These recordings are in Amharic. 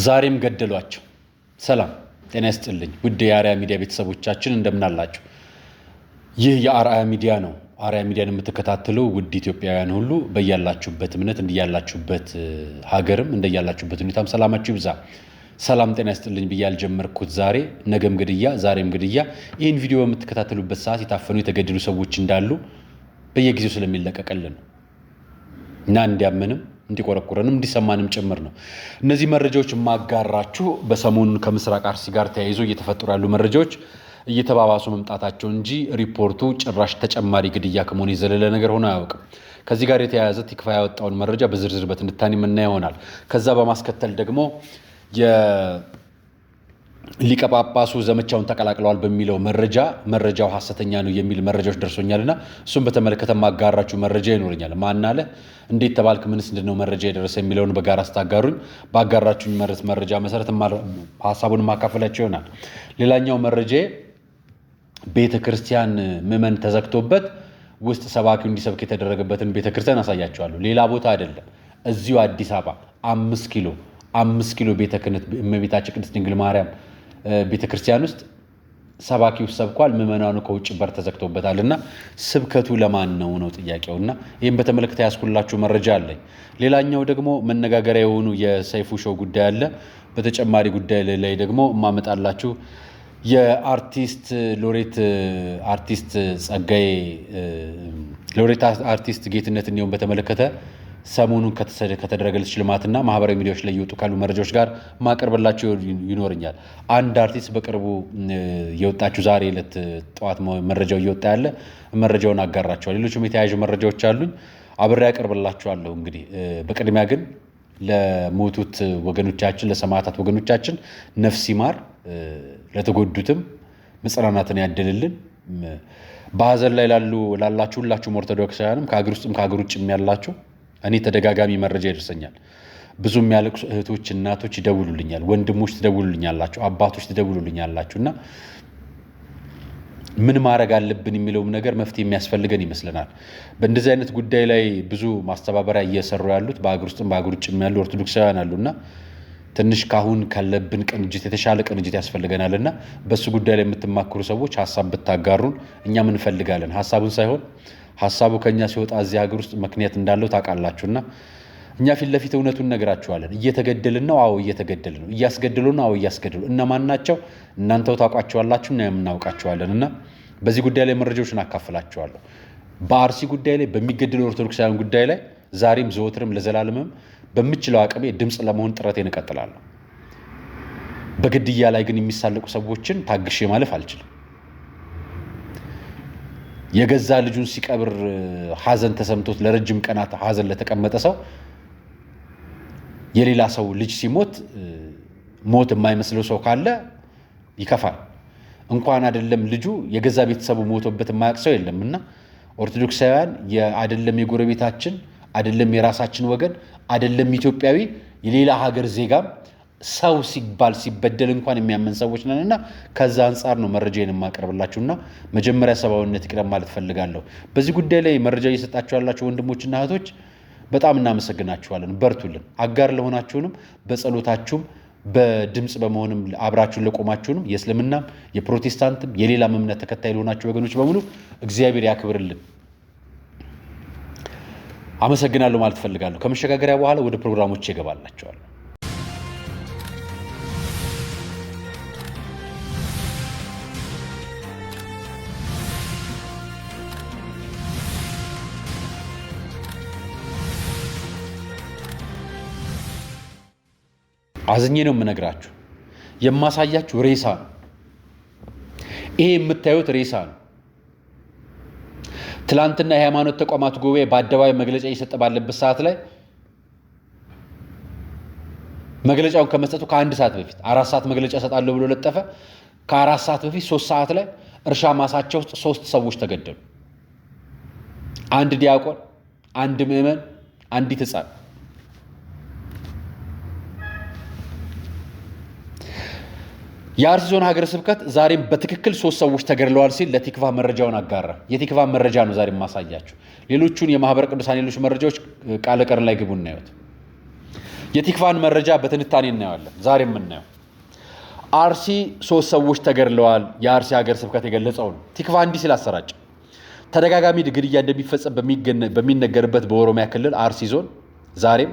ዛሬም ገደሏቸው። ሰላም ጤና ይስጥልኝ ውድ የአርአያ ሚዲያ ቤተሰቦቻችን እንደምን አላችሁ? ይህ የአርአያ ሚዲያ ነው። አርአያ ሚዲያን የምትከታተሉ ውድ ኢትዮጵያውያን ሁሉ በያላችሁበት እምነት እንደያላችሁበት ሀገርም እንደያላችሁበት ሁኔታም ሰላማችሁ ይብዛ። ሰላም ጤና ይስጥልኝ ብዬ ያልጀመርኩት ዛሬ ነገም ግድያ ዛሬም ግድያ ይህን ቪዲዮ በምትከታተሉበት ሰዓት የታፈኑ የተገደሉ ሰዎች እንዳሉ በየጊዜው ስለሚለቀቀልን ነው እና እንዲያመንም እንዲቆረቁረንም እንዲሰማንም ጭምር ነው። እነዚህ መረጃዎች ማጋራችሁ በሰሞኑን ከምስራቅ አርሲ ጋር ተያይዞ እየተፈጠሩ ያሉ መረጃዎች እየተባባሱ መምጣታቸው እንጂ ሪፖርቱ ጭራሽ ተጨማሪ ግድያ ከመሆን የዘለለ ነገር ሆኖ አያውቅም። ከዚህ ጋር የተያያዘ ቲክቫ ያወጣውን መረጃ በዝርዝር በትንታኔ የምናየው ይሆናል። ከዛ በማስከተል ደግሞ ሊቀ ጳጳሱ ዘመቻውን ተቀላቅለዋል በሚለው መረጃው ሐሰተኛ ነው የሚል መረጃዎች ደርሶኛልና እሱም በተመለከተ ማጋራችሁ መረጃ ይኖረኛል። ማን አለ እንዴት ተባልክ ምንስ እንደነው መረጃ የደረሰ የሚለውን በጋራ አስታጋሩኝ። ባጋራችሁኝ መረጃ መሰረት ሐሳቡን ማካፈላችሁ ይሆናል። ሌላኛው መረጃ ቤተክርስቲያን ምዕመን ተዘግቶበት ውስጥ ሰባኪው እንዲሰብክ የተደረገበትን ቤተክርስቲያን አሳያችኋለሁ። ሌላ ቦታ አይደለም፣ እዚሁ አዲስ አበባ 5 ኪሎ ቤተ ክህነት እመቤታችን ቅድስት ድንግል ማርያም ቤተክርስቲያን ውስጥ ሰባኪው ሰብኳል፣ ምዕመናኑ ከውጭ በር ተዘግቶበታልና ስብከቱ ለማን ነው ጥያቄውና ይህም በተመለከተ ያስኩላችሁ መረጃ አለኝ። ሌላኛው ደግሞ መነጋገሪያ የሆኑ የሰይፉ ሾው ጉዳይ አለ። በተጨማሪ ጉዳይ ላይ ደግሞ ማመጣላችሁ የአርቲስት ሎሬት አርቲስት ጸጋዬ ሎሬት አርቲስት ጌትነት እንዲሁም በተመለከተ ሰሞኑን ከተደረገለት ሽልማትና ማህበራዊ ሚዲያዎች ላይ እየወጡ ካሉ መረጃዎች ጋር ማቀርብላችሁ ይኖርኛል። አንድ አርቲስት በቅርቡ የወጣችሁ ዛሬ ዕለት ጠዋት መረጃው እየወጣ ያለ መረጃውን አጋራቸዋል። ሌሎችም የተያያዥ መረጃዎች አሉኝ አብሬ ያቀርብላችኋለሁ። እንግዲህ በቅድሚያ ግን ለሞቱት ወገኖቻችን ለሰማዕታት ወገኖቻችን ነፍስ ይማር፣ ለተጎዱትም መጽናናትን ያድልልን። በሀዘን ላይ ላላችሁ ሁላችሁም ኦርቶዶክሳውያንም ከሀገር ውስጥም ከሀገር ውጭም ያላችሁ እኔ ተደጋጋሚ መረጃ ይደርሰኛል። ብዙ የሚያለቅሱ እህቶች፣ እናቶች ይደውሉልኛል፣ ወንድሞች ትደውሉልኛላችሁ፣ አባቶች ትደውሉልኛላችሁ እና ምን ማድረግ አለብን የሚለውም ነገር መፍትሄ የሚያስፈልገን ይመስለናል። በእንደዚህ አይነት ጉዳይ ላይ ብዙ ማስተባበሪያ እየሰሩ ያሉት በሀገር ውስጥም በሀገር ውጭም ያሉ ኦርቶዶክሳውያን አሉና ትንሽ ካሁን ካለብን ቅንጅት የተሻለ ቅንጅት ያስፈልገናልና በሱ ጉዳይ ላይ የምትማክሩ ሰዎች ሀሳብ ብታጋሩን እኛም እንፈልጋለን። ሀሳቡን ሳይሆን ሀሳቡ ከኛ ሲወጣ እዚህ ሀገር ውስጥ ምክንያት እንዳለው ታውቃላችሁና እኛ ፊት ለፊት እውነቱን እነግራችኋለን። እየተገደልን ነው፣ አዎ እየተገደልን ነው። እያስገደሉ ነው፣ አዎ እያስገደሉ። እነማን ናቸው? እናንተው ታውቋቸዋላችሁ እና የምናውቃቸዋለን። እና በዚህ ጉዳይ ላይ መረጃዎችን አካፍላችኋለሁ። በአርሲ ጉዳይ ላይ በሚገደሉ ኦርቶዶክሳውያን ጉዳይ ላይ ዛሬም ዘወትርም ለዘላለምም በምችለው አቅሜ ድምፅ ለመሆን ጥረቴን እቀጥላለሁ። በግድያ ላይ ግን የሚሳለቁ ሰዎችን ታግሼ ማለፍ አልችልም። የገዛ ልጁን ሲቀብር ሀዘን ተሰምቶት ለረጅም ቀናት ሀዘን ለተቀመጠ ሰው የሌላ ሰው ልጅ ሲሞት ሞት የማይመስለው ሰው ካለ ይከፋል። እንኳን አይደለም ልጁ የገዛ ቤተሰቡ ሞቶበት የማያውቅ ሰው የለምና ኦርቶዶክሳውያን አይደለም የጎረቤታችን አይደለም የራሳችን ወገን አይደለም ኢትዮጵያዊ የሌላ ሀገር ዜጋም ሰው ሲባል ሲበደል እንኳን የሚያመን ሰዎች ነንና ከዛ አንጻር ነው መረጃዬን የማቀርብላችሁና መጀመሪያ ሰብአዊነት ይቅደም ማለት ፈልጋለሁ። በዚህ ጉዳይ ላይ መረጃ እየሰጣችሁ ያላችሁ ወንድሞችና እህቶች በጣም እናመሰግናችኋለን። በርቱልን። አጋር ለሆናችሁንም በጸሎታችሁም በድምጽ በመሆንም አብራችሁን ለቆማችሁንም የእስልምናም የፕሮቴስታንትም የሌላም እምነት ተከታይ ለሆናችሁ ወገኖች በሙሉ እግዚአብሔር ያክብርልን። አመሰግናለሁ ማለት ፈልጋለሁ። ከመሸጋገሪያ በኋላ ወደ ፕሮግራሞች ይገባላችኋለሁ። አዝኜ ነው የምነግራችሁ። የማሳያችሁ ሬሳ ነው። ይሄ የምታዩት ሬሳ ነው። ትላንትና የሃይማኖት ተቋማት ጉባኤ በአደባባይ መግለጫ እየሰጠ ባለበት ሰዓት ላይ መግለጫውን ከመስጠቱ ከ1 ሰዓት በፊት 4 ሰዓት መግለጫ እሰጣለሁ ብሎ ለጠፈ። ከ4 ሰዓት በፊት 3 ሰዓት ላይ እርሻ ማሳቸው ውስጥ 3 ሰዎች ተገደሉ። 1 ዲያቆን፣ 1 ምዕመን፣ 1 ሕፃን። የአርሲ ዞን ሀገረ ስብከት ዛሬም በትክክል 3 ሰዎች ተገድለዋል ሲል ለቲክቫ መረጃውን አጋራ። የቲክቫ መረጃ ነው ዛሬ ማሳያችሁ። ሌሎቹን የማህበረ ቅዱሳን ሌሎች መረጃዎች ቃለ ቀርን ላይ ግቡ እናዩት። የቲክቫን መረጃ በትንታኔ እናየዋለን። ዛሬ የምናየው አርሲ 3 ሰዎች ተገድለዋል። የአርሲ ሀገረ ስብከት የገለጸው ነው። ቲክቫ እንዲህ ሲል አሰራጨ። ተደጋጋሚ ግድያ እንደሚፈጸም በሚነገርበት በኦሮሚያ ክልል አርሲ ዞን ዛሬም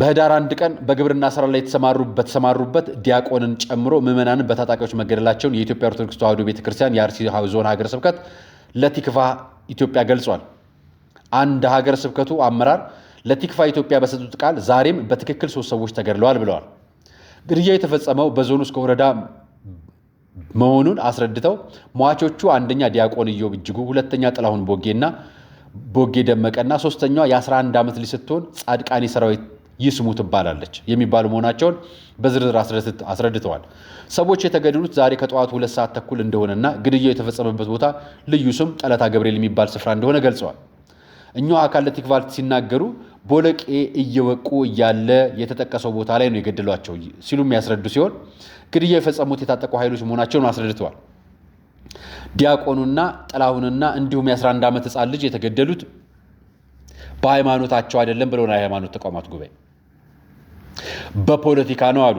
በህዳር 1 ቀን በግብርና ስራ ላይ የተሰማሩበት ዲያቆንን ጨምሮ ምዕመናንን በታጣቂዎች መገደላቸውን የኢትዮጵያ ኦርቶዶክስ ተዋሕዶ ቤተክርስቲያን የአርሲ ዞን ሀገረ ስብከት ለቲክቫ ኢትዮጵያ ገልጿል። አንድ ሀገረ ስብከቱ አመራር ለቲክቫ ኢትዮጵያ በሰጡት ቃል ዛሬም በትክክል 3 ሰዎች ተገድለዋል ብለዋል። ግድያው የተፈጸመው በዞኑ እስከ ወረዳ መሆኑን አስረድተው ሟቾቹ አንደኛ ዲያቆን ኢዮብ እጅጉ፣ ሁለተኛ ጥላሁን ቦጌ ደመቀና ሶስተኛዋ የ11 ዓመት ልጅ ስትሆን ጻድቃኔ ሰራዊት ይስሙ ትባላለች የሚባሉ መሆናቸውን በዝርዝር አስረድተዋል። ሰዎች የተገደሉት ዛሬ ከጠዋቱ 2 ሰዓት ተኩል እንደሆነና ግድያው የተፈጸመበት ቦታ ልዩ ስም ጠለታ ገብርኤል የሚባል ስፍራ እንደሆነ ገልጸዋል። እኛው አካል ለቲክቫ ሲናገሩ ቦለቄ እየወቁ እያለ የተጠቀሰው ቦታ ላይ ነው የገደሏቸው ሲሉም ያስረዱ ሲሆን ግድያው የፈጸሙት የታጠቁ ኃይሎች መሆናቸውን አስረድተዋል። ዲያቆኑና ጥላሁንና እንዲሁም የ11 ዓመት ሕፃን ልጅ የተገደሉት በሃይማኖታቸው አይደለም ብለውና የሃይማኖት ተቋማት ጉባኤ በፖለቲካ ነው አሉ።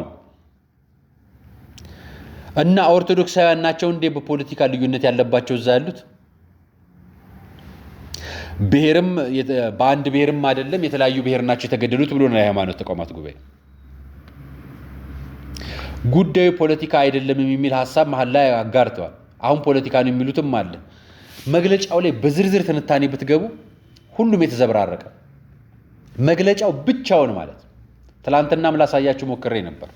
እና ኦርቶዶክሳውያን ናቸው እንዴ በፖለቲካ ልዩነት ያለባቸው እዛ ያሉት? ብሔርም በአንድ ብሔርም አይደለም የተለያዩ ብሔር ናቸው የተገደሉት ብሎና የሃይማኖት ተቋማት ጉባኤ ጉዳዩ ፖለቲካ አይደለም የሚል ሐሳብ መሀል ላይ አጋርተዋል። አሁን ፖለቲካ ነው የሚሉትም አለ። መግለጫው ላይ በዝርዝር ትንታኔ ብትገቡ ሁሉም የተዘበራረቀ መግለጫው ብቻውን ማለት ትላንትናም ላሳያችሁ ሞክሬ ነበር።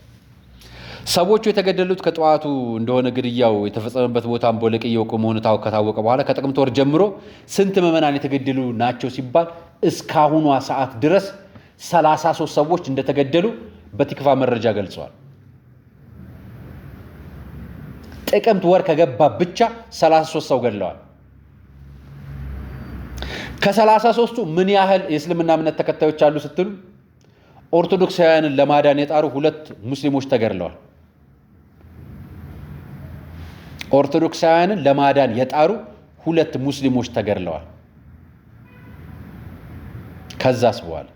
ሰዎቹ የተገደሉት ከጠዋቱ እንደሆነ ግድያው የተፈጸመበት ቦታም ቦለቄ እየወቁ መሆኑ ከታወቀ በኋላ ከጥቅምት ወር ጀምሮ ስንት ምዕመናን የተገደሉ ናቸው ሲባል እስካሁኗ ሰዓት ድረስ 33 ሰዎች እንደተገደሉ በቲክቫ መረጃ ገልጸዋል። ጥቅምት ወር ከገባ ብቻ 33 ሰው ገድለዋል። ከ33ቱ ምን ያህል የእስልምና እምነት ተከታዮች አሉ ስትሉ ኦርቶዶክሳውያንን ለማዳን የጣሩ 2 ሙስሊሞች ተገድለዋል። ኦርቶዶክሳውያንን ለማዳን የጣሩ 2 ሙስሊሞች ተገድለዋል። ከዛስ በኋላ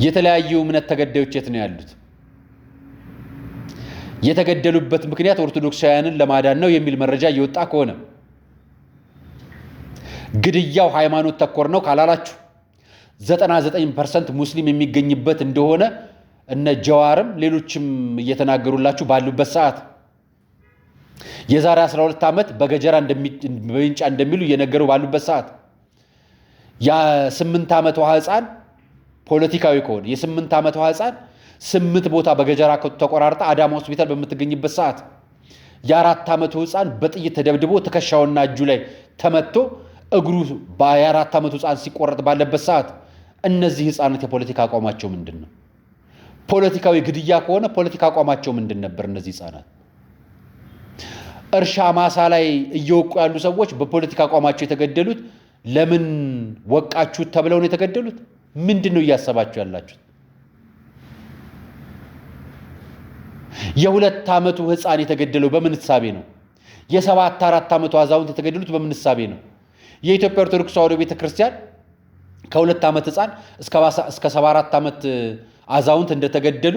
የተለያዩ እምነት ተገዳዮች የት ነው ያሉት? የተገደሉበት ምክንያት ኦርቶዶክሳውያንን ለማዳን ነው የሚል መረጃ እየወጣ ከሆነ ግድያው ሃይማኖት ተኮር ነው ካላላችሁ 99% ሙስሊም የሚገኝበት እንደሆነ እነ ጀዋርም ሌሎችም እየተናገሩላችሁ ባሉበት ሰዓት የዛሬ 12 ዓመት በገጀራ በሚንጫ እንደሚሉ እየነገሩ ባሉበት ሰዓት የ8 ዓመቷ ሕፃን ፖለቲካዊ ከሆነ የ8 ዓመቷ ሕፃን 8 ቦታ በገጀራ ተቆራርጣ አዳማ ሆስፒታል በምትገኝበት ሰዓት የ4 ዓመቱ ሕፃን በጥይት ተደብድቦ ትከሻውና እጁ ላይ ተመቶ እግሩ በ4 ዓመቱ ሕፃን ሲቆረጥ ባለበት ሰዓት እነዚህ ሕፃናት የፖለቲካ አቋማቸው ምንድን ነው? ፖለቲካዊ ግድያ ከሆነ ፖለቲካ አቋማቸው ምንድን ነበር? እነዚህ ሕፃናት እርሻ ማሳ ላይ እየወቁ ያሉ ሰዎች በፖለቲካ አቋማቸው የተገደሉት ለምን ወቃችሁት ተብለው ነው የተገደሉት? ምንድን ነው እያሰባችሁ ያላችሁት? የ2 ዓመቱ ሕፃን የተገደለው በምን ሕሳቤ ነው? የ4 ዓመቱ አዛውንት የተገደሉት በምን ሕሳቤ ነው? የኢትዮጵያ ኦርቶዶክስ ተዋሕዶ ቤተክርስቲያን ከ2 ዓመት ሕፃን እስከ 74 ዓመት አዛውንት እንደተገደሉ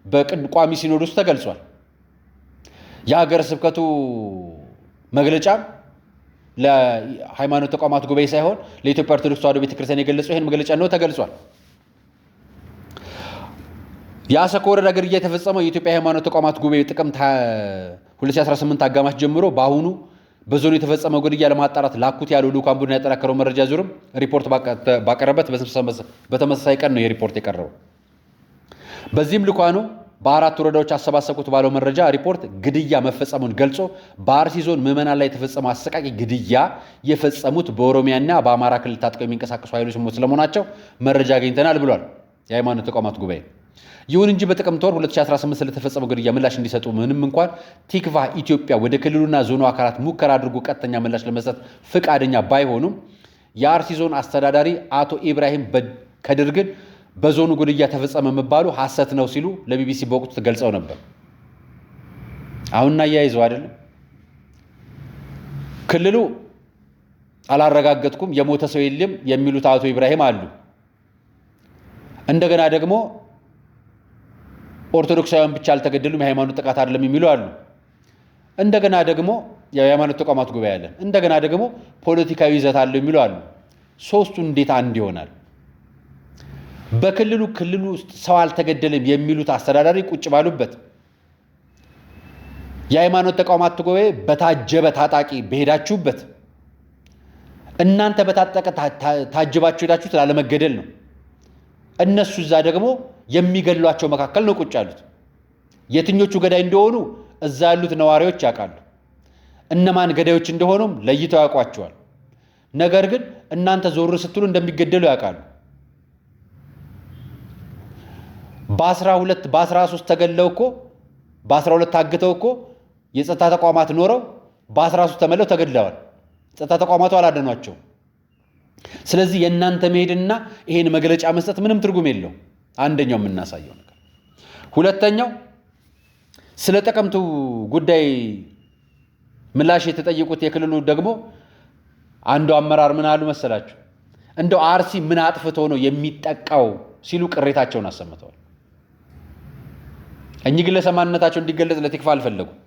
በቋሚ ሲኖዶስ ተገልጿል። የሀገረ ስብከቱ መግለጫ ለሃይማኖት ተቋማት ጉባኤ ሳይሆን ለኢትዮጵያ ኦርቶዶክስ ተዋሕዶ ቤተክርስቲያን የገለጸው ይህን መግለጫ ነው ተገልጿል። የአሰኮ ወረዳ ግድያ የተፈጸመው የኢትዮጵያ ሃይማኖት ተቋማት ጉባኤ ጥቅምት 2018 አጋማሽ ጀምሮ በአሁኑ በዞኑ የተፈጸመው ግድያ ለማጣራት ላኩት ያለው ልዑካን ቡድን ያጠናከረው መረጃ ዙርም ሪፖርት ባቀረበት በተመሳሳይ ቀን ነው የሪፖርት የቀረበው። በዚህም ልዑካኑ በ4 ወረዳዎች አሰባሰብኩት ባለው መረጃ ሪፖርት ግድያ መፈጸሙን ገልጾ በአርሲ ዞን ምዕመናን ላይ የተፈጸመው አሰቃቂ ግድያ የፈጸሙት በኦሮሚያና በአማራ ክልል ታጥቀው የሚንቀሳቀሱ ኃይሎች ስለመሆናቸው መረጃ አግኝተናል ብሏል የሃይማኖት ተቋማት ጉባኤ። ይሁን እንጂ በጥቅምት ወር 2018 ስለተፈጸመው ግድያ ምላሽ እንዲሰጡ ምንም እንኳን ቲክቫ ኢትዮጵያ ወደ ክልሉና ዞኑ አካላት ሙከራ አድርጎ ቀጥተኛ ምላሽ ለመስጠት ፈቃደኛ ባይሆኑም የአርሲ ዞን አስተዳዳሪ አቶ ኢብራሂም ከድር ግን በዞኑ ግድያ ተፈጸመ መባሉ ሐሰት ነው ሲሉ ለቢቢሲ በወቅቱ ገልጸው ነበር። አሁንና ያይዘው አይደለም ክልሉ አላረጋገጥኩም የሞተ ሰው የለም የሚሉት አቶ ኢብራሂም አሉ። እንደገና ደግሞ ኦርቶዶክሳውያን ብቻ አልተገደሉም የሃይማኖት ጥቃት አይደለም የሚሉ አሉ። እንደገና ደግሞ የሃይማኖት ተቋማት ጉባኤ አለ። እንደገና ደግሞ ፖለቲካዊ ይዘት አለው የሚሉ አሉ። ሶስቱ እንዴት አንድ ይሆናል? በክልሉ ውስጥ ሰው አልተገደለም የሚሉት አስተዳዳሪ ቁጭ ባሉበት የሃይማኖት ተቋማት ጉባኤ በታጀበ ታጣቂ በሄዳችሁበት እናንተ በታጠቀ ታጅባችሁ ሄዳችሁት ላለመገደል ነው። እነሱ እዛ ደግሞ የሚገሏቸው መካከል ነው ቁጭ ያሉት። የትኞቹ ገዳይ እንደሆኑ እዛ ያሉት ነዋሪዎች ያውቃሉ። እነማን ገዳዮች እንደሆኑም ለይተው ያውቋቸዋል። ነገር ግን እናንተ ዞር ስትሉ እንደሚገደሉ ያውቃሉ። በ12 በ13 ተገለው እኮ በ12 ታግተው እኮ የጸጥታ ተቋማት ኖረው በ13 ተመለው ተገድለዋል። ጸጥታ ተቋማቱ አላደኗቸው። ስለዚህ የእናንተ መሄድና ይሄን መግለጫ መስጠት ምንም ትርጉም የለው። አንደኛው የምናሳየው ነገር። ሁለተኛው ስለ ጠቀምቱ ጉዳይ ምላሽ የተጠየቁት የክልሉ ደግሞ አንዱ አመራር ምን አሉ መሰላችሁ? እንደው አርሲ ምን አጥፍቶ ነው የሚጠቃው ሲሉ ቅሬታቸውን አሰምተዋል። እኚህ ግለሰብ ማንነታቸው እንዲገለጽ ለቲክፋ አልፈለጉም።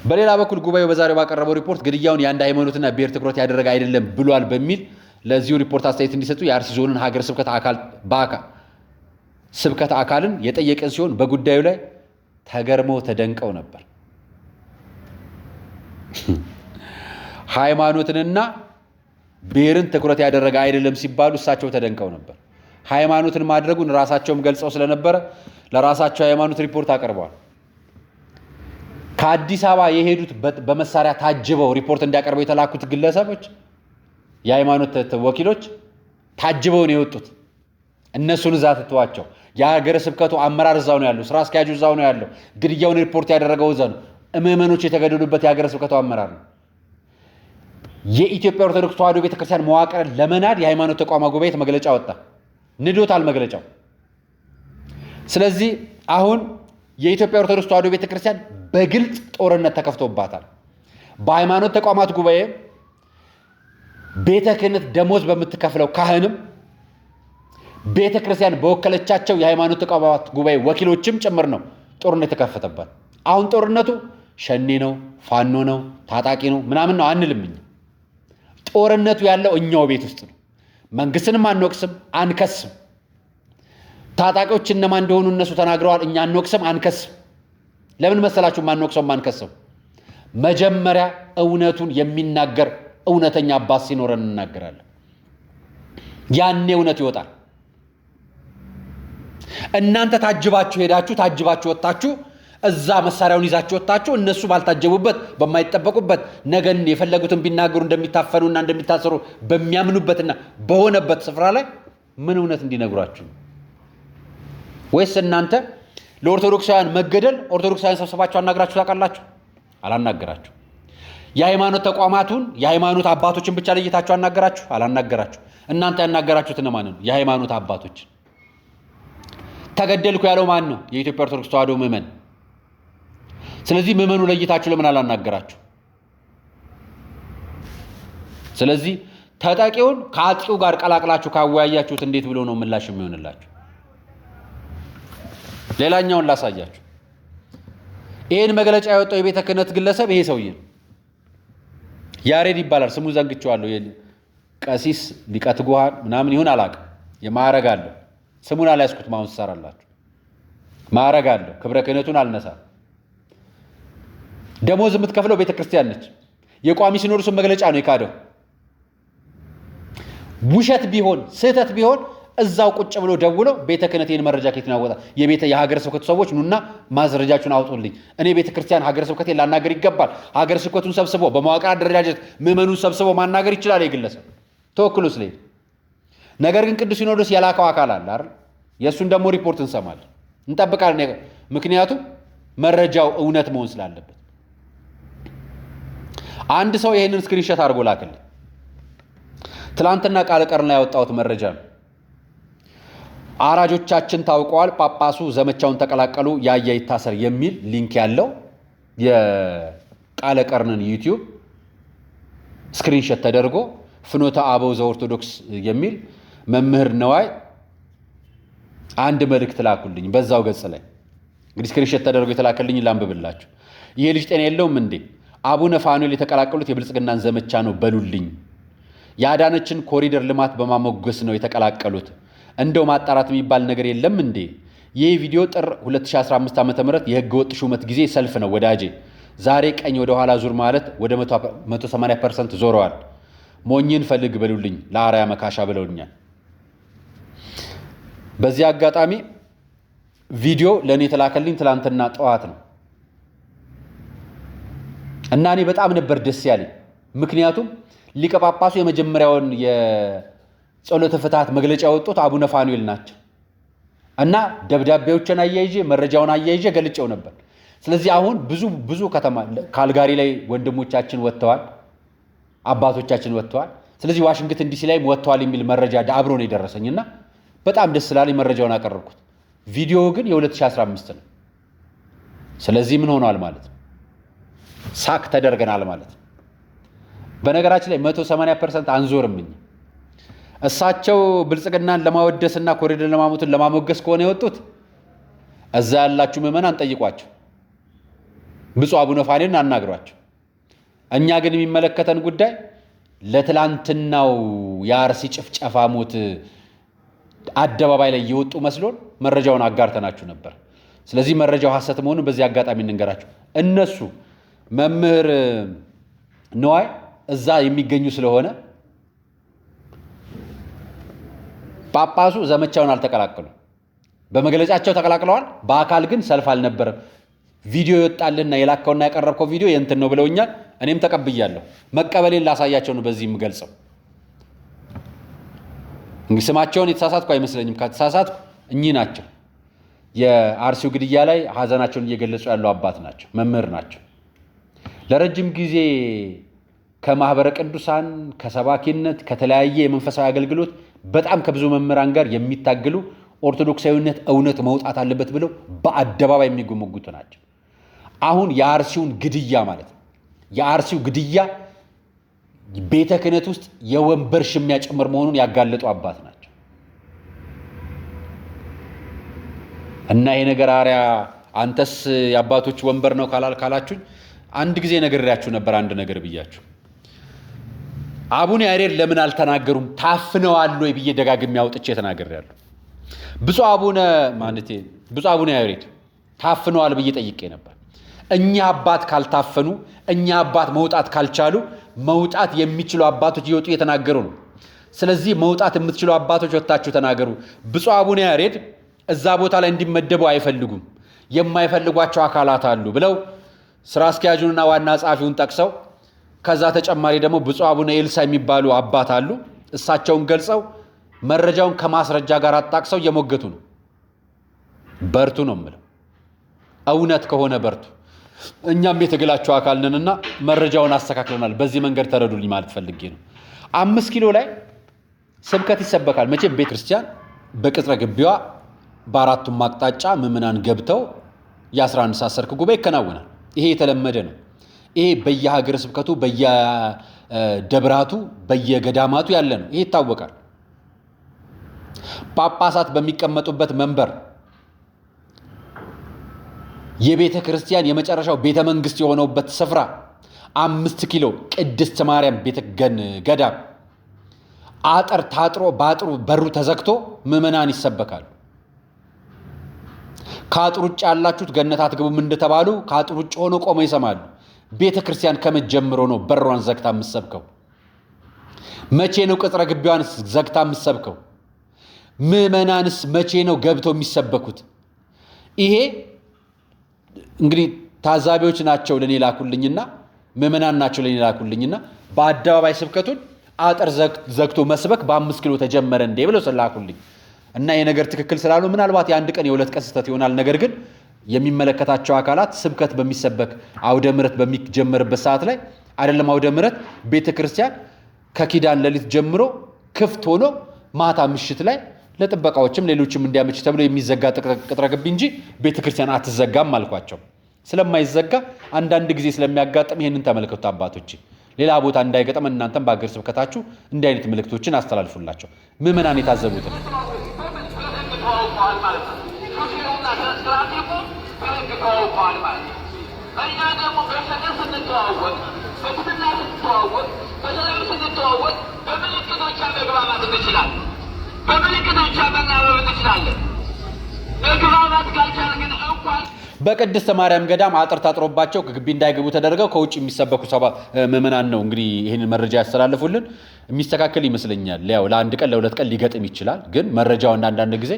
በሌላ በኩል ጉባኤው በዛሬው ባቀረበው ሪፖርት ግድያውን የአንድ ሃይማኖትና ብሔር ትኩረት ያደረገ አይደለም ብሏል በሚል ለዚሁ ሪፖርት አስተያየት እንዲሰጡ የአርሲ ዞንን ሀገረ ስብከት አካልን የጠየቀን ሲሆን በጉዳዩ ላይ ተገርመው ተደንቀው ነበር። ሃይማኖትንና ብሔርን ትኩረት ያደረገ አይደለም ሲባሉ እሳቸው ተደንቀው ነበር። ሃይማኖትን ማድረጉን ራሳቸውም ገልጸው ስለነበረ ለራሳቸው ሃይማኖት ሪፖርት አቀርበዋል። ከአዲስ አበባ የሄዱት በመሳሪያ ታጅበው ሪፖርት እንዲያቀርበው የተላኩት ግለሰቦች የሃይማኖት ወኪሎች ታጅበው ነው የወጡት። እነሱን እዛ ትተዋቸው የሀገረ ስብከቱ አመራር እዛው ነው ያለው፣ ስራ አስኪያጁ እዛው ነው ያለው፣ ግድያውን ሪፖርት ያደረገው እዛ ነው። ምዕመኖች የተገደሉበት የሀገረ ስብከቱ አመራር ነው። የኢትዮጵያ ኦርቶዶክስ ተዋሕዶ ቤተክርስቲያን መዋቅርን ለመናድ የሃይማኖት ተቋማት ጉባኤ መግለጫ ወጣ። ንዶታል መግለጫው። ስለዚህ አሁን የኢትዮጵያ ኦርቶዶክስ ተዋሕዶ ቤተክርስቲያን በግልጽ ጦርነት ተከፍቶባታል። በሃይማኖት ተቋማት ጉባኤ ቤተ ክህነት ደሞዝ በምትከፍለው ካህንም ቤተ ክርስቲያን በወከለቻቸው የሃይማኖት ተቋማት ጉባኤ ወኪሎችም ጭምር ነው ጦርነት የተከፈተባት። አሁን ጦርነቱ ሸኔ ነው፣ ፋኖ ነው፣ ታጣቂ ነው ምናምን ነው አንልም። ጦርነቱ ያለው እኛው ቤት ውስጥ ነው። መንግስትንም አንወቅስም፣ አንከስም። ታጣቂዎች እነማን እንደሆኑ እነሱ ተናግረዋል። እኛ አንወቅስም፣ አንከስም። ለምን መሰላችሁ ማንወቅሰው ማንከስም? መጀመሪያ እውነቱን የሚናገር እውነተኛ አባት ሲኖረን እናገራለን። ያኔ እውነት ይወጣል። እናንተ ታጅባችሁ ሄዳችሁ ታጅባችሁ ወጣችሁ እዛ መሳሪያውን ይዛችሁ ወጣችሁ እነሱ ባልታጀቡበት በማይጠበቁበት ነገን የፈለጉትን ቢናገሩ እንደሚታፈኑና እንደሚታሰሩ በሚያምኑበትና በሆነበት ስፍራ ላይ ምን እውነት እንዲነግሯችሁ? ወይስ እናንተ ለኦርቶዶክሳውያን መገደል ኦርቶዶክሳውያን ሰብስባችሁ አናግራችሁ ታውቃላችሁ? አላናገራችሁ። የሃይማኖት ተቋማቱን የሃይማኖት አባቶችን ብቻ ለይታችሁ አናገራችሁ? አላናገራችሁ። እናንተ ያናገራችሁት እነማን ነው? የሃይማኖት አባቶች። ተገደልኩ ያለው ማን ነው? የኢትዮጵያ ኦርቶዶክስ ተዋሕዶ ምዕመን። ስለዚህ ምዕመኑ ለይታችሁ ለምን አላናገራችሁ? ስለዚህ ተጠቂውን ከአጥቂው ጋር ቀላቅላችሁ ካወያያችሁት እንዴት ብሎ ነው ምላሽ የሚሆንላችሁ? ሌላኛውን ላሳያችሁ። ይሄን መግለጫ ያወጣው የቤተ ክህነት ግለሰብ ይሄ ሰውዬ ያሬድ ይባላል። ስሙ ዘንግቼዋለሁ። ቀሲስ ሊቀ ትጉሃን ምናምን ይሁን አላውቅም። የማዕረግ አለው። ስሙን አልያዝኩትም። አሁን ትሰራላችሁ። ማዕረግ አለው። ክብረ ክህነቱን አልነሳም። ደሞዝ የምትከፍለው ቤተ ክርስቲያን ነች። የቋሚ ሲኖዶሱን መግለጫ ነው የካደው። ውሸት ቢሆን ስህተት ቢሆን እዛው ቁጭ ብሎ ደውሎ ቤተ ክህነት ይህን መረጃ ከየት ነው ያወጣ? የሀገረ ስብከቱ ሰዎች ኑና ማስረጃችሁን አውጡልኝ። እኔ ቤተ ክርስቲያን ሀገረ ስብከቴን ላናገር ይገባል። ሀገረ ስብከቱን ሰብስቦ በመዋቅር አደረጃጀት ምዕመኑን ሰብስቦ ማናገር ይችላል የግለሰብ ተወክሎ ስለሄደ። ነገር ግን ቅዱስ ሲኖዶስ የላከው አካል አለ አይደል? የእሱን ደግሞ ሪፖርት እንሰማለን፣ እንጠብቃለን። ምክንያቱም መረጃው እውነት መሆን ስላለበት። አንድ ሰው ይሄንን ስክሪንሾት አድርጎ ላክልኝ። ትላንትና ቃለ ቀርና ያወጣሁት መረጃ ነው። አራጆቻችን ታውቀዋል፣ ጳጳሱ ዘመቻውን ተቀላቀሉ፣ ያያ ይታሰር የሚል ሊንክ ያለው የቃለ ቀርንን ዩቲዩብ ስክሪንሾት ተደርጎ ፍኖተ አበው ዘኦርቶዶክስ የሚል መምህር ነዋይ አንድ መልእክት ላኩልኝ በዛው ገጽ ላይ እንግዲህ ስክሪንሾት ተደርጎ የተላከልኝ ላንብብላችሁ። ይሄ ልጅ ጤና የለውም እንዴ? አቡነ ፋኑኤል የተቀላቀሉት የብልጽግናን ዘመቻ ነው በሉልኝ። የአዳነችን ኮሪደር ልማት በማሞገስ ነው የተቀላቀሉት። እንደው ማጣራት የሚባል ነገር የለም እንዴ? ይህ ቪዲዮ ጥር 2015 ዓ.ም የህገ ወጥ ሹመት ጊዜ ሰልፍ ነው ወዳጄ። ዛሬ ቀኝ ወደ ኋላ ዙር ማለት ወደ 180% ዞረዋል። ሞኝን ፈልግ በሉልኝ ለአርያ መካሻ ብለውኛል። በዚህ አጋጣሚ ቪዲዮ ለኔ የተላከልኝ ትላንትና ጠዋት ነው እና እኔ በጣም ነበር ደስ ያለኝ። ምክንያቱም ሊቀ ጳጳሱ የመጀመሪያውን የጸሎተ ፍትሐት መግለጫ ያወጡት አቡነ ፋኑኤል ናቸው እና ደብዳቤዎችን አያይዤ መረጃውን አያይዤ ገልጬው ነበር። ስለዚህ አሁን ብዙ ከተማ ካልጋሪ ላይ ወንድሞቻችን ወጥተዋል፣ አባቶቻችን ወጥተዋል። ስለዚህ ዋሽንግተን ዲሲ ላይ ወጥተዋል የሚል መረጃ አብሮ ነው የደረሰኝና በጣም ደስ ስላለኝ መረጃውን አቀረብኩት። ቪዲዮ ግን የ2015 ነው። ስለዚህ ምን ሆኗል ማለት ነው? ሳክ ተደርገናል ማለት ነው። በነገራችን ላይ 180% አንዞርም። እሳቸው ብልጽግናን ለማወደስና ኮሪደር ለማሙትን ለማሞገስ ከሆነ የወጡት እዛ ያላችሁ ምዕመናን ጠይቋቸው፣ ብፁዕ አቡነ ፋኑኤልን አናግሯቸው። እኛ ግን የሚመለከተን ጉዳይ ለትላንትናው የአርሲ ጭፍጨፋ ሞት አደባባይ ላይ የወጡ መስሎን መረጃውን አጋርተናችሁ ነበር። ስለዚህ መረጃው ሐሰት መሆኑን በዚህ አጋጣሚ እንንገራችሁ። እነሱ መምህር ነዋይ እዛ የሚገኙ ስለሆነ ጳጳሱ ዘመቻውን አልተቀላቀሉም። በመግለጫቸው ተቀላቅለዋል። በአካል ግን ሰልፍ አልነበረም። ቪዲዮ ይወጣልና የላከውና ያቀረብከው ቪዲዮ የእንትን ነው ብለውኛል። እኔም ተቀብያለሁ። መቀበሌን ላሳያቸው ነው በዚህ የምገልጸው። እንግዲህ ስማቸውን የተሳሳትኩ አይመስለኝም። ከተሳሳትኩ እኚህ ናቸው። የአርሲው ግድያ ላይ ሀዘናቸውን እየገለጹ ያለው አባት ናቸው፣ መምህር ናቸው። ለረጅም ጊዜ ከማህበረ ቅዱሳን ከሰባኪነት ከተለያየ የመንፈሳዊ አገልግሎት በጣም ከብዙ መምህራን ጋር የሚታገሉ ኦርቶዶክሳዊነት እውነት መውጣት አለበት ብለው በአደባባይ የሚጎመጉቱ ናቸው። አሁን የአርሲውን ግድያ ማለት ነው የአርሲው ግድያ ቤተ ክህነት ውስጥ የወንበር ሽሚያ ጭምር መሆኑን ያጋለጡ አባት ናቸው እና ይሄ ነገር አርያ አንተስ የአባቶች ወንበር ነው ካላችሁኝ አንድ ጊዜ ነግሬያችሁ ነበር። አንድ ነገር ብያችሁ አቡነ ያሬድ ለምን አልተናገሩም? ታፍነዋል ወይ ብዬ ደጋግሜ አውጥቼ ተናግሬያለሁ። ብፁዕ አቡነ ያሬድ ታፍነዋል ብዬ ጠይቄ ነበር። እኛ አባት ካልታፈኑ እኛ አባት መውጣት ካልቻሉ መውጣት የሚችሉ አባቶች እየወጡ እየተናገሩ ነው። ስለዚህ መውጣት የምትችሉ አባቶች ወጣችሁ ተናገሩ። ብፁዕ አቡነ ያሬድ እዛ ቦታ ላይ እንዲመደቡ አይፈልጉም፣ የማይፈልጓቸው አካላት አሉ ብለው ስራ አስኪያጁንና ዋና ጸሐፊውን ጠቅሰው ከዛ ተጨማሪ ደግሞ ብፁዕ አቡነ ኤልሳ የሚባሉ አባት አሉ። እሳቸውን ገልጸው መረጃውን ከማስረጃ ጋር አጣቅሰው እየሞገቱ ነው። በርቱ ነው የምለው። እውነት ከሆነ በርቱ። እኛም የትግላቸው አካል ነንና መረጃውን አስተካክለናል። በዚህ መንገድ ተረዱልኝ ማለት ፈልጌ ነው። 5 ኪሎ ላይ ስብከት ይሰበካል። መቼም ቤተ ክርስቲያን በቅጥረ ግቢዋ በአራቱም አቅጣጫ ምዕመናን ገብተው የ11 ሰዓት ሰርክ ጉባኤ ይከናወናል። ይሄ የተለመደ ነው። ይሄ በየሀገረ ስብከቱ በየደብራቱ በየገዳማቱ ያለ ነው። ይሄ ይታወቃል። ጳጳሳት በሚቀመጡበት መንበር የቤተ ክርስቲያን የመጨረሻው ቤተ መንግስት የሆነበት ስፍራ 5 ኪሎ ቅድስት ማርያም ቤተ ገዳም አጥር ታጥሮ ባጥሩ በሩ ተዘግቶ ምዕመናን ይሰበካሉ። ከአጥር ውጭ ያላችሁት ገነት አትገቡም እንደተባሉ ከአጥር ውጭ ሆኖ ቆመው ይሰማሉ። ቤተ ክርስቲያን ከመጀመሩ ነው በሯን ዘግታ የምትሰብከው? መቼ ነው ቅጥረ ግቢዋን ዘግታ የምትሰብከው? ምዕመናንስ መቼ ነው ገብተው የሚሰበኩት? ይሄ እንግዲህ ታዛቢዎች ናቸው ለኔ ላኩልኝና ምዕመናን ናቸው ለኔ ላኩልኝና በአደባባይ ስብከቱን አጥር ዘግቶ መስበክ በ5 ኪሎ ተጀመረ እንዴ ብለው ስላኩልኝ እና የነገር ትክክል ስላሉ ምናልባት የአንድ ቀን የሁለት ቀን ስህተት ይሆናል። ነገር ግን የሚመለከታቸው አካላት ስብከት በሚሰበክ አውደ ምሕረት በሚጀመርበት ሰዓት ላይ አይደለም አውደ ምሕረት ቤተክርስቲያን ከኪዳን ሌሊት ጀምሮ ክፍት ሆኖ ማታ ምሽት ላይ ለጥበቃዎችም ሌሎችም እንዲያመች ተብሎ የሚዘጋ ቅጥረ ግቢ እንጂ ቤተክርስቲያን አትዘጋም አልኳቸው። ስለማይዘጋ አንዳንድ ጊዜ ስለሚያጋጥም ይሄንን ተመልከቱ አባቶች። ሌላ ቦታ እንዳይገጠም እናንተም በአገር ስብከታችሁ እንዲህ አይነት ምልክቶችን አስተላልፉላቸው። ምዕመናን የታዘቡት ነው። ተዋውቀዋል ማለት ነው። ሹፌሩና ትራፊኩ በህግ ተዋውቀዋል ማለት ነው። እኛ ደግሞ በፍቅር ስንተዋወቅ፣ በትህትና ስንተዋወቅ፣ በሰላም ስንተዋወቅ በምልክቶቿ መግባባት እንችላለን። በምልክቶቿ መናበብ እንችላለን። መግባባት ካልቻልን ግን እንኳን በቅድስተ ማርያም ገዳም አጥር ታጥሮባቸው ግቢ እንዳይገቡ ተደርገው ከውጭ የሚሰበኩ ምዕመናን ነው እንግዲህ ይህንን መረጃ ያስተላልፉልን። የሚስተካከል ይመስለኛል። ያው ለአንድ ቀን ለሁለት ቀን ሊገጥም ይችላል። ግን መረጃው አንዳንድ ጊዜ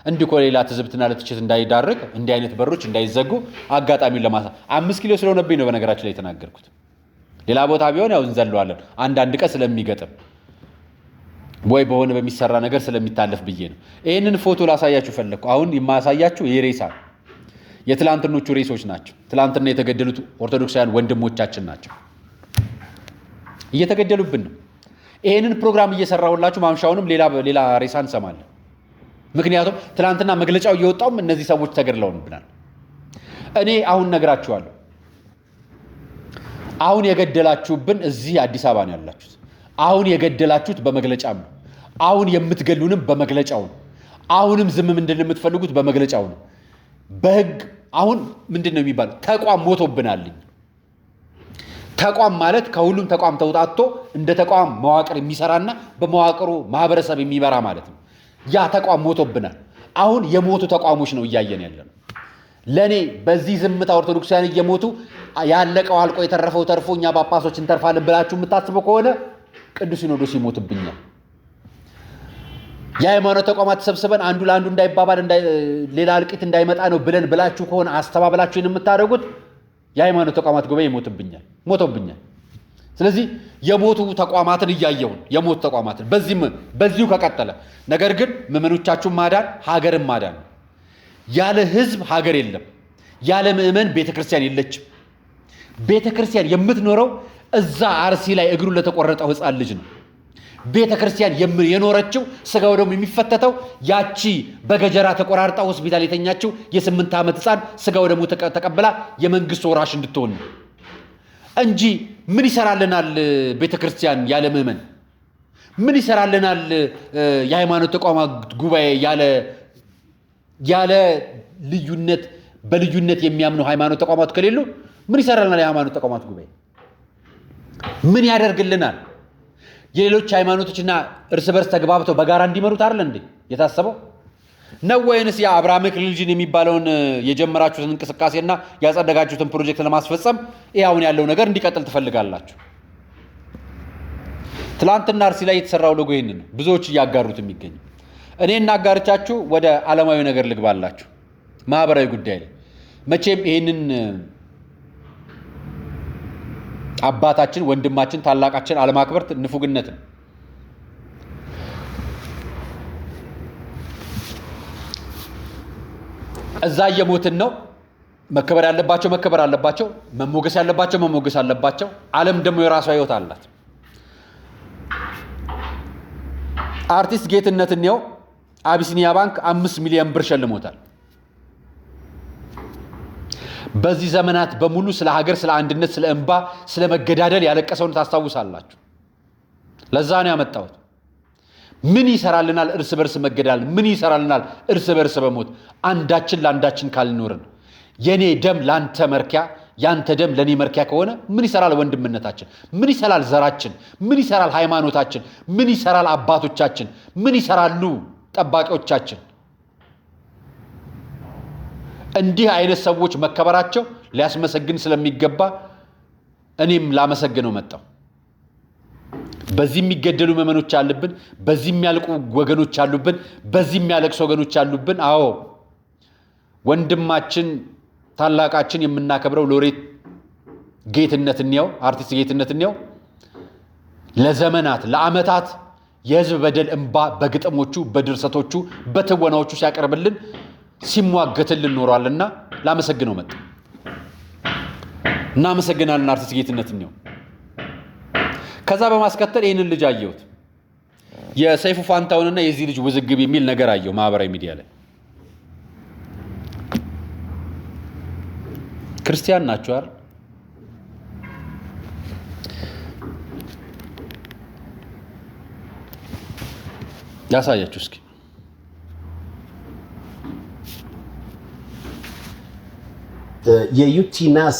እንዲህ ከሌላ ትዝብትና ለትችት እንዳይዳርግ እንዲህ አይነት በሮች እንዳይዘጉ አጋጣሚውን ለማሳ 5 ኪሎ ስለሆነብኝ ነው በነገራችን ላይ የተናገርኩት። ሌላ ቦታ ቢሆን ያው እንዘለዋለን አንዳንድ ቀን ስለሚገጥም ወይ በሆነ በሚሰራ ነገር ስለሚታለፍ ብዬ ነው። ይህንን ፎቶ ላሳያችሁ ፈለግኩ። አሁን የማሳያችሁ የሬሳ የትላንትኖቹ ሬሶች ናቸው። ትላንትና የተገደሉት ኦርቶዶክሳውያን ወንድሞቻችን ናቸው። እየተገደሉብን ነው። ይህንን ፕሮግራም እየሰራሁላችሁ ማምሻውንም ሌላ ሬሳ እንሰማለን። ምክንያቱም ትላንትና መግለጫው እየወጣውም እነዚህ ሰዎች ተገድለውብናል። እኔ አሁን ነግራችኋለሁ። አሁን የገደላችሁብን እዚህ አዲስ አበባ ነው ያላችሁት። አሁን የገደላችሁት በመግለጫም ነው። አሁን የምትገሉንም በመግለጫው ነው። አሁንም ዝም ምንድን የምትፈልጉት በመግለጫው ነው። በህግ አሁን ምንድን ነው የሚባለው? ተቋም ሞቶብናልኝ። ተቋም ማለት ከሁሉም ተቋም ተውጣቶ እንደ ተቋም መዋቅር የሚሰራና በመዋቅሩ ማህበረሰብ የሚመራ ማለት ነው። ያ ተቋም ሞቶብናል። አሁን የሞቱ ተቋሞች ነው እያየን ያለነው። ለኔ በዚህ ዝምታ ኦርቶዶክሳውያን እየሞቱ ያለቀው አልቆ የተረፈው ተርፎ እኛ ጳጳሶች እንተርፋለን ብላችሁ የምታስቡ ከሆነ ቅዱስ ሲኖዶስ ይሞትብኛል። የሃይማኖት ተቋማት ተሰብስበን አንዱ ለአንዱ እንዳይባባል ሌላ እልቂት እንዳይመጣ ነው ብላችሁ ከሆነ አስተባብላችሁን የምታደርጉት የሃይማኖት ተቋማት ጉባኤ ሞቶብኛል። ስለዚህ የሞቱ ተቋማትን እያየውን የሞቱ ተቋማትን በዚሁ ከቀጠለ ነገር ግን ምዕመኖቻችሁን ማዳን ሀገርን ማዳን ነው። ያለ ህዝብ ሀገር የለም። ያለ ምዕመን ቤተክርስቲያን የለችም። ቤተክርስቲያን የምትኖረው እዛ አርሲ ላይ እግሩ ለተቆረጠው ህፃን ልጅ ነው። ቤተክርስቲያን የኖረችው ስጋው ደግሞ የሚፈተተው ያቺ በገጀራ ተቆራርጣ ሆስፒታል የተኛችው የ8 ዓመት ህፃን ስጋው ደግሞ ተቀብላ የመንግስት ወራሽ እንድትሆን ነው እንጂ ምን ይሰራልናል ቤተክርስቲያን ያለ ምዕመን? ምን ይሰራልናል የሃይማኖት ተቋማት ጉባኤ ያለ ልዩነት በልዩነት የሚያምኑ ሃይማኖት ተቋማት ከሌሉ ምን ይሰራልናል የሃይማኖት ተቋማት ጉባኤ? ምን ያደርግልናል? የሌሎች ሃይማኖቶችና እርስ በርስ ተግባብተው በጋራ እንዲመሩት አይደል እንዴ የታሰበው ነው? ወይንስ ያ አብርሃሚክ ሪሊጅን የሚባለውን የጀመራችሁትን እንቅስቃሴና ያጸደጋችሁትን ፕሮጀክት ለማስፈጸም አሁን ያለው ነገር እንዲቀጥል ትፈልጋላችሁ? ትላንትና አርሲ ላይ የተሰራው ሎጎ ይሄንን ነው ብዙዎች እያጋሩት የሚገኝ። እኔ እናጋርቻችሁ ወደ ዓለማዊ ነገር ልግባላችሁ። ማህበራዊ ጉዳይ ላይ መቼም ይሄንን አባታችን ወንድማችን ታላቃችን አለማክበር ንፉግነት ነው። እዛ የሞትን ነው። መከበር ያለባቸው መከበር አለባቸው፣ መሞገስ ያለባቸው መሞገስ አለባቸው። ዓለም ደግሞ የራሷ ህይወት አላት። አርቲስት ጌትነት ነው አቢሲኒያ ባንክ 5 ሚሊዮን ብር ሸልሞታል። በዚህ ዘመናት በሙሉ ስለ ሀገር፣ ስለ አንድነት፣ ስለ እንባ፣ ስለ መገዳደል ያለቀሰውን ታስታውሳላችሁ። ለዛ ነው ያመጣሁት። ምን ይሰራልናል እርስ በርስ መገዳደል? ምን ይሰራልናል እርስ በርስ በሞት? አንዳችን ለአንዳችን ካልኖርን የኔ ደም ላንተ መርኪያ፣ ያንተ ደም ለኔ መርኪያ ከሆነ ምን ይሰራል ወንድምነታችን? ምን ይሰራል ዘራችን? ምን ይሰራል ሃይማኖታችን? ምን ይሰራል አባቶቻችን? ምን ይሰራሉ ጠባቂዎቻችን? እንዲህ አይነት ሰዎች መከበራቸው ሊያስመሰግን ስለሚገባ እኔም ላመሰግነው መጣሁ። በዚህ የሚገደሉ ምዕመኖች አሉብን፣ በዚህ የሚያልቁ ወገኖች አሉብን፣ በዚህ የሚያለቅሱ ወገኖች አሉብን። አዎ ወንድማችን ታላቃችን የምናከብረው ሎሬት ጌትነት ነው፣ አርቲስት ጌትነት ነው። ለዘመናት ለዓመታት የህዝብ በደል እንባ በግጥሞቹ በድርሰቶቹ በትወናዎቹ ሲያቀርብልን ሲሟገትልን ኖሯልና ላመሰግነው መጣ። እናመሰግናለን አርቲስት ጌትነት ነው። ከዛ በማስከተል ይህንን ልጅ አየሁት። የሰይፉ ፋንታውንና የዚህ ልጅ ውዝግብ የሚል ነገር አየሁ ማህበራዊ ሚዲያ ላይ። ክርስቲያን ናቸው አይደል? ያሳያችሁ እስኪ። የዩቲናስ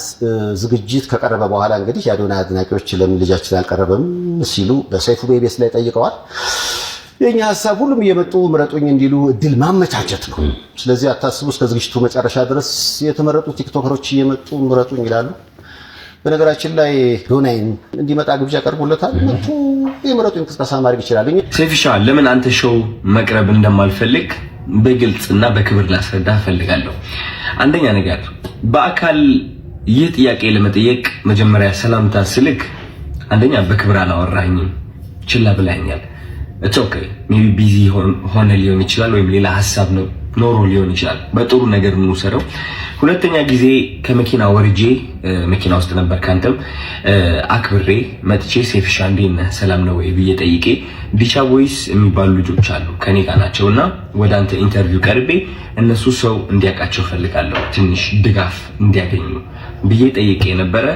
ዝግጅት ከቀረበ በኋላ እንግዲህ የአዶናይ አድናቂዎች ለምን ልጃችን አልቀረበም ሲሉ በሰይፉ ቤቤስ ላይ ጠይቀዋል። የኛ ሐሳብ ሁሉም እየመጡ ምረጡኝ እንዲሉ እድል ማመቻቸት ነው። ስለዚህ አታስቡ፣ እስከ ዝግጅቱ መጨረሻ ድረስ የተመረጡ ቲክቶከሮች እየመጡ ምረጡኝ ይላሉ። በነገራችን ላይ ዶናይን እንዲመጣ ግብዣ ቀርቦለታል። መጥቶ የምረጡኝ ቅስቀሳ ማድረግ ይችላል። ሴፊሻ ለምን አንተ ሾው መቅረብ እንደማልፈልግ በግልጽና በክብር ላስረዳ እፈልጋለሁ። አንደኛ ነገር በአካል ይህ ጥያቄ ለመጠየቅ መጀመሪያ ሰላምታ ስልክ አንደኛ በክብር አላወራኝም፣ ችላ ብላኛል። ኦኬ ሜቢ ቢዚ ሆነ ሊሆን ይችላል፣ ወይም ሌላ ሀሳብ ነው ኖሮ ሊሆን ይችላል። በጥሩ ነገር እንውሰደው። ሁለተኛ ጊዜ ከመኪና ወርጄ መኪና ውስጥ ነበር ካንተም አክብሬ መጥቼ ሴፍሻ እንዴት ነህ ሰላም ነው ወይ ብዬ ጠይቄ ዲቻ ቦይስ የሚባሉ ልጆች አሉ ከኔ ጋር ናቸውና ወደ አንተ ኢንተርቪው ቀርቤ እነሱ ሰው እንዲያውቃቸው ፈልጋለሁ ትንሽ ድጋፍ እንዲያገኙ ብዬ ጠይቄ ነበረ።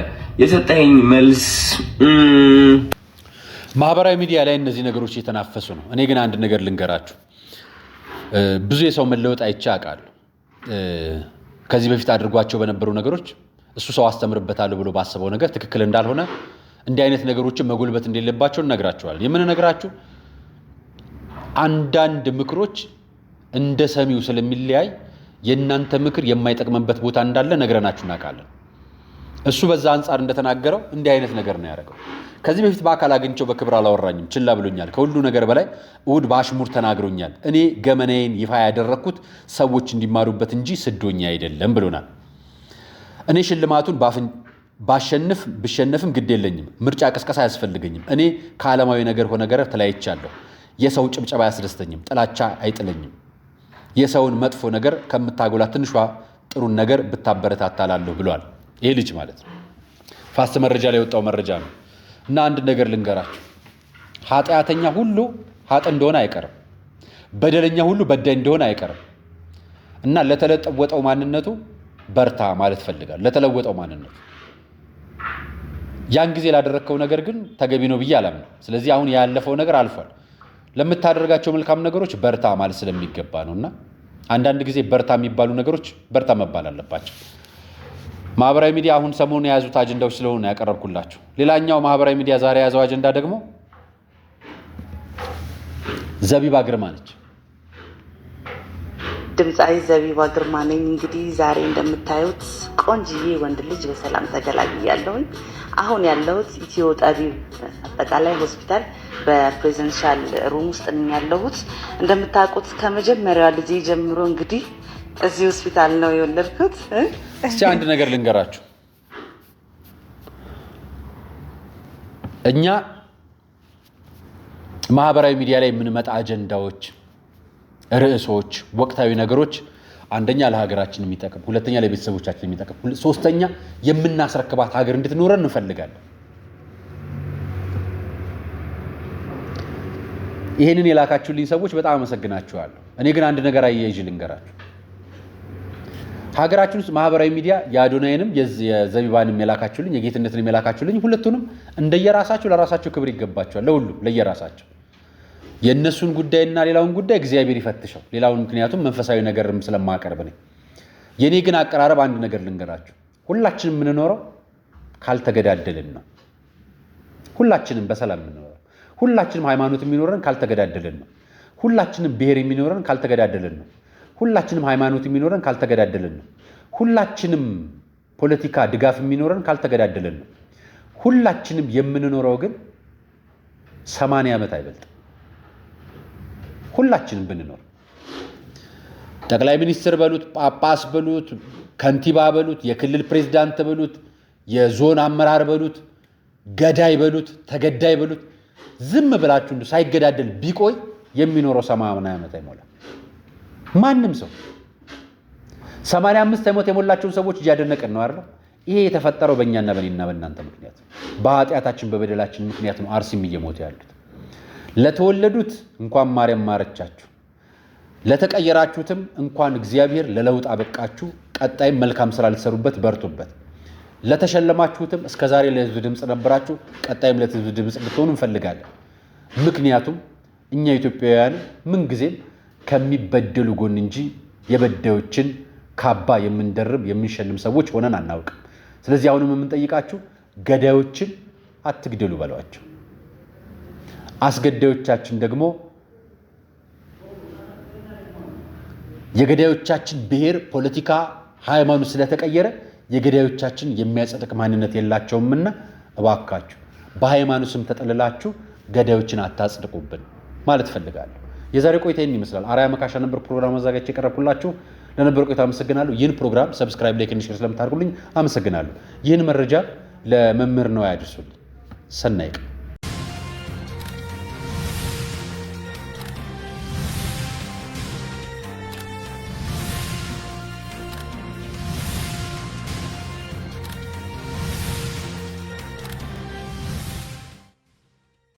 የሰጠኸኝ መልስ ማህበራዊ ሚዲያ ላይ እነዚህ ነገሮች እየተናፈሱ ነው። እኔ ግን አንድ ነገር ልንገራችሁ። ብዙ የሰው መለወጥ አይቼ አውቃለሁ። ከዚህ በፊት አድርጓቸው በነበሩ ነገሮች እሱ ሰው አስተምርበታለሁ ብሎ ባሰበው ነገር ትክክል እንዳልሆነ እንዲህ አይነት ነገሮችን መጎልበት እንደሌለባቸው እነግራቸዋለሁ። የምንነግራችሁ አንዳንድ ምክሮች እንደ ሰሚው ስለሚለያይ የእናንተ ምክር የማይጠቅምበት ቦታ እንዳለ ነግረናችሁ እናውቃለን። እሱ በዛ አንጻር እንደተናገረው እንዲህ አይነት ነገር ነው ያደረገው። ከዚህ በፊት በአካል አግኝቼው በክብር አላወራኝም፣ ችላ ብሎኛል። ከሁሉ ነገር በላይ እሑድ በአሽሙር ተናግሮኛል። እኔ ገመናዬን ይፋ ያደረግኩት ሰዎች እንዲማሩበት እንጂ ስዶኛ አይደለም ብሎናል። እኔ ሽልማቱን ብሸነፍም ግድ የለኝም፣ ምርጫ ቅስቀሳ አያስፈልገኝም። እኔ ከዓለማዊ ነገር ሆነ ገረር ተለያይቻለሁ። የሰው ጭብጨባ አያስደስተኝም፣ ጥላቻ አይጥለኝም። የሰውን መጥፎ ነገር ከምታጎላ ትንሿ ጥሩን ነገር ብታበረታታላለሁ ብሏል። ይሄ ልጅ ማለት ነው። ፋስት መረጃ ላይ የወጣው መረጃ ነው። እና አንድ ነገር ልንገራችሁ፣ ኃጢአተኛ ሁሉ ኃጥ እንደሆነ አይቀርም፣ በደለኛ ሁሉ በዳይ እንደሆነ አይቀርም። እና ለተለወጠው ማንነቱ በርታ ማለት ፈልጋል። ለተለወጠው ማንነቱ ያን ጊዜ ላደረከው ነገር ግን ተገቢ ነው ብዬ አላምነው። ስለዚህ አሁን ያለፈው ነገር አልፏል። ለምታደርጋቸው መልካም ነገሮች በርታ ማለት ስለሚገባ ነውና አንዳንድ ጊዜ በርታ የሚባሉ ነገሮች በርታ መባል አለባቸው። ማህበራዊ ሚዲያ አሁን ሰሞኑን የያዙት አጀንዳዎች ስለሆነ ያቀረብኩላችሁ። ሌላኛው ማህበራዊ ሚዲያ ዛሬ የያዘው አጀንዳ ደግሞ ዘቢባ ግርማ ነች። ድምፃዊ ዘቢባ ግርማ ነኝ። እንግዲህ ዛሬ እንደምታዩት ቆንጅዬ ወንድ ልጅ በሰላም ተገላግያለሁኝ። አሁን ያለሁት ኢትዮ ጠቢብ አጠቃላይ ሆስፒታል በፕሬዘንሻል ሩም ውስጥ ነኝ ያለሁት። እንደምታውቁት ከመጀመሪያዋ ልጄ ጀምሮ እንግዲህ እዚህ ሆስፒታል ነው የወለድኩት። እስቲ አንድ ነገር ልንገራችሁ። እኛ ማህበራዊ ሚዲያ ላይ የምንመጣ አጀንዳዎች፣ ርዕሶች፣ ወቅታዊ ነገሮች አንደኛ ለሀገራችን የሚጠቅም፣ ሁለተኛ ለቤተሰቦቻችን የሚጠቅም፣ ሶስተኛ የምናስረክባት ሀገር እንድትኖረን እንፈልጋለን። ይሄንን የላካችሁልኝ ሰዎች በጣም አመሰግናችኋለሁ። እኔ ግን አንድ ነገር አያይዤ ልንገራችሁ። ሀገራችን ውስጥ ማህበራዊ ሚዲያ የአዶናይንም የዘቢባንም የላካችሁልኝ የጌትነትንም የላካችሁልኝ ሁለቱንም እንደየራሳቸው ለራሳቸው ክብር ይገባቸዋል። ለሁሉም ለየራሳቸው የእነሱን ጉዳይና ሌላውን ጉዳይ እግዚአብሔር ይፈትሸው። ሌላውን ምክንያቱም መንፈሳዊ ነገርም ስለማቀርብ ነኝ። የኔ ግን አቀራረብ አንድ ነገር ልንገራችሁ። ሁላችንም የምንኖረው ካልተገዳደልን ነው። ሁላችንም በሰላም የምንኖረው፣ ሁላችንም ሃይማኖት የሚኖረን ካልተገዳደልን ነው። ሁላችንም ብሔር የሚኖረን ካልተገዳደልን ነው። ሁላችንም ሃይማኖት የሚኖረን ካልተገዳደልን ነው። ሁላችንም ፖለቲካ ድጋፍ የሚኖረን ካልተገዳደልን ነው። ሁላችንም የምንኖረው ግን 80 ዓመት አይበልጥ። ሁላችንም ብንኖር ጠቅላይ ሚኒስትር በሉት፣ ጳጳስ በሉት፣ ከንቲባ በሉት፣ የክልል ፕሬዝዳንት በሉት፣ የዞን አመራር በሉት፣ ገዳይ በሉት፣ ተገዳይ በሉት፣ ዝም ብላችሁ እንዱ ሳይገዳደል ቢቆይ የሚኖረው 80 ዓመት አይሞላም። ማንም ሰው 85 ዓመት የሞላቸውን ሰዎች እያደነቀን ነው አይደል? ይሄ የተፈጠረው በእኛና በእኔና በእናንተ ምክንያት፣ በኃጢአታችን በበደላችን ምክንያት ነው። አርሲም እየሞቱ ያሉት ለተወለዱት እንኳን ማርያም ማረቻችሁ፣ ለተቀየራችሁትም እንኳን እግዚአብሔር ለለውጥ አበቃችሁ። ቀጣይም መልካም ስራ ልትሰሩበት በርቱበት። ለተሸለማችሁትም እስከዛሬ ለህዝብ ድምፅ ነበራችሁ፣ ቀጣይም ለህዝብ ድምፅ ልትሆኑ እንፈልጋለን። ምክንያቱም እኛ ኢትዮጵያውያን ምንጊዜም ከሚበደሉ ጎን እንጂ የበዳዮችን ካባ የምንደርብ የምንሸልም ሰዎች ሆነን አናውቅም። ስለዚህ አሁንም የምንጠይቃችሁ ገዳዮችን አትግደሉ በሏቸው። አስገዳዮቻችን ደግሞ የገዳዮቻችን ብሔር፣ ፖለቲካ፣ ሃይማኖት ስለተቀየረ የገዳዮቻችን የሚያጸድቅ ማንነት የላቸውምና እባካችሁ በሃይማኖት ስም ተጠልላችሁ ገዳዮችን አታጽድቁብን ማለት ፈልጋለሁ። የዛሬ ቆይታ ይህን ይመስላል። አርአያ መካሻ ነበር ፕሮግራም አዘጋጅቼ የቀረብኩላችሁ። ለነበረ ቆይታ አመሰግናለሁ። ይህን ፕሮግራም ሰብስክራይብ፣ ላይክ፣ ሼር ስለምታደርጉልኝ አመሰግናለሁ። ይህን መረጃ ለመምህር ነው ያድርሱልኝ። ሰናይ ቀን